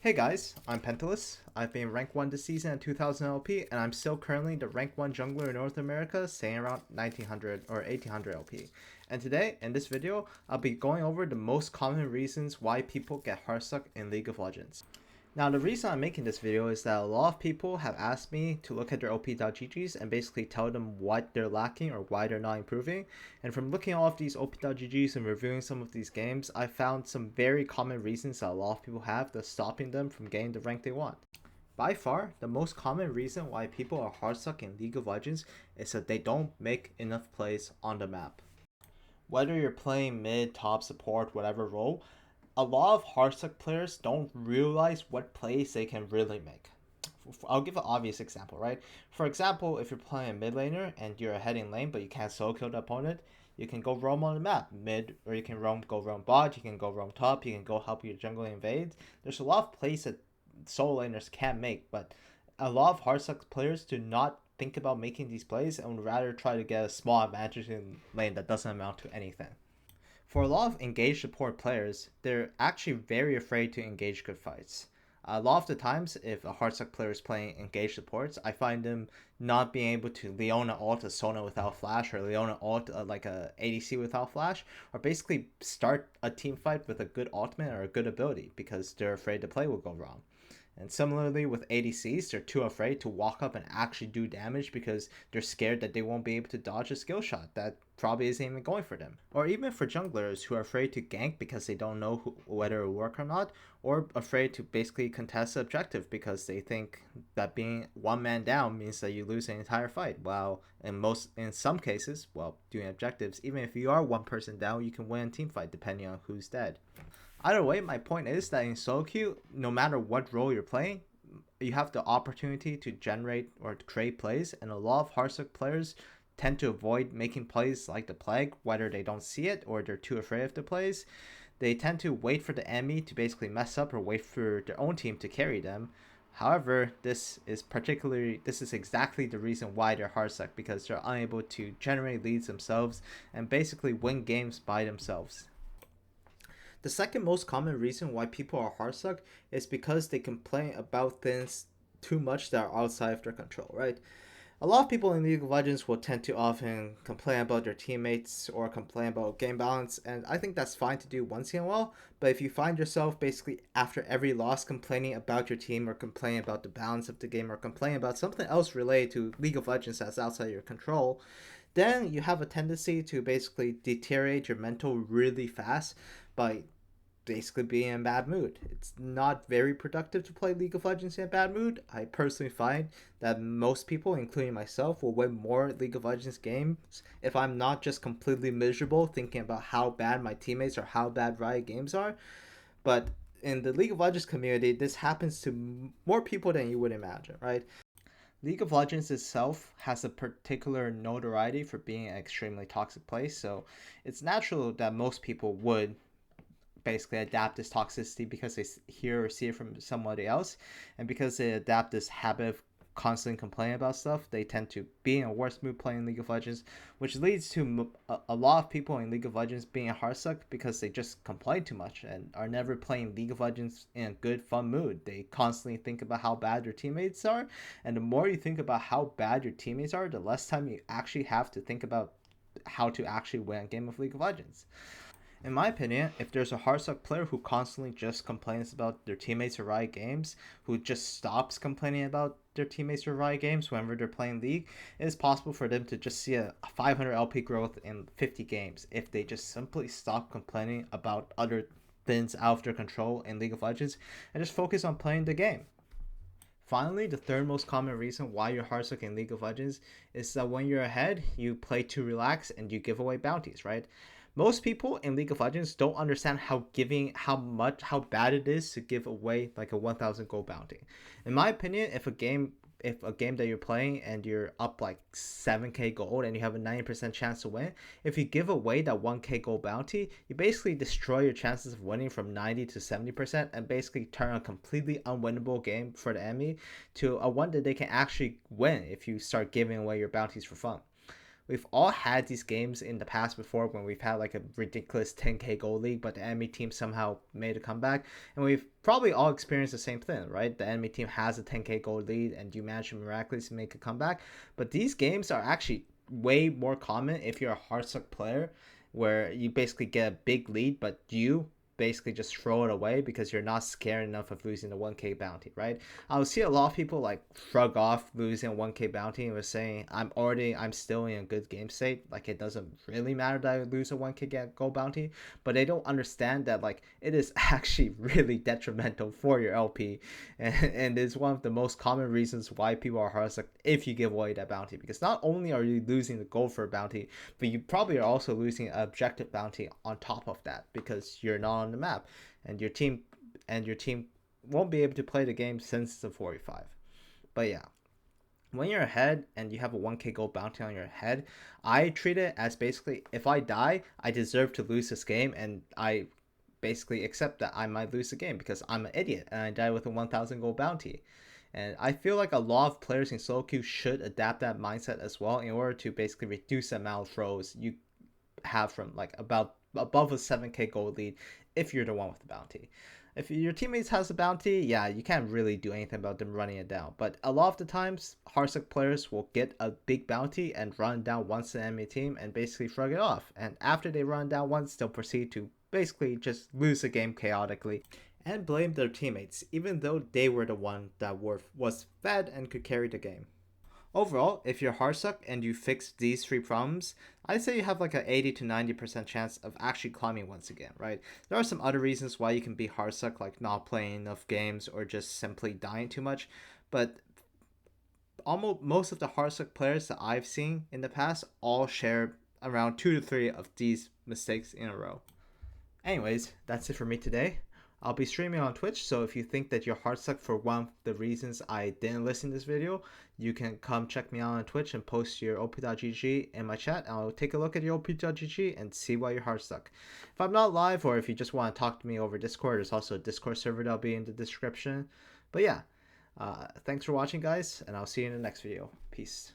Hey guys, I'm Pentalus. I've been rank 1 this season at 2000 LP, and I'm still currently the rank 1 jungler in North America, staying around 1900 or 1800 LP. And today, in this video, I'll be going over the most common reasons why people get hardstuck in League of Legends. Now, the reason I'm making this video is that a lot of people have asked me to look at their OP.GGs and basically tell them what they're lacking or why they're not improving. And from looking at all of these OP.GGs and reviewing some of these games, I found some very common reasons that a lot of people have that's stopping them from getting the rank they want. By far, the most common reason why people are hardstuck in League of Legends is that they don't make enough plays on the map. Whether you're playing mid, top, support, whatever role, a lot of hardstuck players don't realize what plays they can really make. I'll give an obvious example, right? For example, if you're playing a mid laner and you're ahead in lane but you can't solo kill the opponent, you can go roam on the map mid, or you can go roam bot, you can go roam top, you can go help your jungle invade. There's a lot of plays that solo laners can make, but a lot of hardstuck players do not think about making these plays and would rather try to get a small advantage in lane that doesn't amount to anything. For a lot of engaged support players, they're actually very afraid to engage good fights. A lot of the times, if a hardstuck player is playing engaged supports, I find them not being able to Leona ult a Sona without flash, or Leona ult like a ADC without flash, or basically start a team fight with a good ultimate or a good ability because they're afraid the play will go wrong. And similarly with ADCs, they're too afraid to walk up and actually do damage because they're scared that they won't be able to dodge a skill shot that probably isn't even going for them. Or even for junglers who are afraid to gank because they don't know whether it will work or not, or afraid to basically contest the objective because they think that being one man down means that you lose an entire fight. While in some cases, doing objectives, even if you are one person down, you can win a team fight depending on who's dead. Either way, my point is that in solo queue, no matter what role you're playing, you have the opportunity to generate or to create plays, and a lot of hardstuck players tend to avoid making plays like the plague, whether they don't see it or they're too afraid of the plays. They tend to wait for the enemy to basically mess up or wait for their own team to carry them. However, this is exactly the reason why they're hardstuck, because they're unable to generate leads themselves and basically win games by themselves. The second most common reason why people are hardstuck is because they complain about things too much that are outside of their control, right? A lot of people in League of Legends will tend to often complain about their teammates or complain about game balance, and I think that's fine to do once in a while, but if you find yourself basically after every loss complaining about your team or complaining about the balance of the game or complaining about something else related to League of Legends that's outside your control, then you have a tendency to basically deteriorate your mental really fast by basically being in a bad mood. It's not very productive to play League of Legends in a bad mood. I personally find that most people, including myself, will win more League of Legends games if I'm not just completely miserable thinking about how bad my teammates or how bad Riot games are. But in the League of Legends community, this happens to more people than you would imagine, right? League of Legends itself has a particular notoriety for being an extremely toxic place, so it's natural that most people would basically adapt this toxicity because they hear or see it from somebody else, and because they adapt this habit of constantly complaining about stuff, they tend to be in a worse mood playing League of Legends, which leads to a lot of people in League of Legends being a hardstuck because they just complain too much and are never playing League of Legends in a good fun mood. They constantly think about how bad their teammates are, and the more you think about how bad your teammates are, the less time you actually have to think about how to actually win a game of League of Legends. In my opinion, if there's a hardstuck player who constantly just complains about their teammates or Riot games, who just stops complaining about their teammates or Riot games whenever they're playing League, it is possible for them to just see a 500 LP growth in 50 games if they just simply stop complaining about other things out of their control in League of Legends and just focus on playing the game. Finally, the third most common reason why you're hardstuck in League of Legends is that when you're ahead, you play too relaxed and you give away bounties, right? Most people in League of Legends don't understand how bad it is to give away like a 1000 gold bounty. In my opinion, if a game that you're playing and you're up like 7k gold and you have a 90% chance to win, if you give away that 1k gold bounty, you basically destroy your chances of winning from 90 to 70% and basically turn a completely unwinnable game for the enemy to a one that they can actually win if you start giving away your bounties for fun. we've all had these games in the past before when we've had like a ridiculous 10k gold lead, but the enemy team somehow made a comeback. And we've probably all experienced the same thing, right? The enemy team has a 10k gold lead and you manage to miraculously make a comeback. But these games are actually way more common if you're a Hardstuck player, where you basically get a big lead, but you basically just throw it away because you're not scared enough of losing the 1k bounty, right? I would see a lot of people like shrug off losing a 1k bounty and was saying, I'm still in a good game state, like it doesn't really matter that I lose a 1k gold bounty. But they don't understand that like it is actually really detrimental for your LP, and it's one of the most common reasons why people are Hardstuck if you give away that bounty, because not only are you losing the gold for a bounty, but you probably are also losing an objective bounty on top of that because you're not on the map, and your team won't be able to play the game since it's a 45. But yeah, when you're ahead and you have a 1k gold bounty on your head, I treat it as basically, if I die, I deserve to lose this game, and I basically accept that I might lose the game because I'm an idiot and I die with a 1000 gold bounty. And I feel like a lot of players in solo queue should adapt that mindset as well in order to basically reduce the amount of throws you have from like about above a 7k gold lead if you're the one with the bounty. If your teammates has a bounty, yeah, you can't really do anything about them running it down. But a lot of the times, Hardstuck players will get a big bounty and run down once the enemy team and basically shrug it off. And after they run down once, they'll proceed to basically just lose the game chaotically and blame their teammates, even though they were the one that was fed and could carry the game. Overall, if you're Hardstuck and you fix these three problems, I'd say you have like an 80 to 90% chance of actually climbing once again, right? There are some other reasons why you can be Hardstuck, like not playing enough games or just simply dying too much, but almost most of the Hardstuck players that I've seen in the past all share around 2 to 3 of these mistakes in a row. Anyways, that's it for me today. I'll be streaming on Twitch, so if you think that you're Hardstuck for one of the reasons I didn't list in this video, you can come check me out on Twitch and post your op.gg in my chat, and I'll take a look at your op.gg and see why you're Hardstuck. If I'm not live, or if you just want to talk to me over Discord, there's also a Discord server that'll be in the description. But yeah, thanks for watching, guys, and I'll see you in the next video. Peace.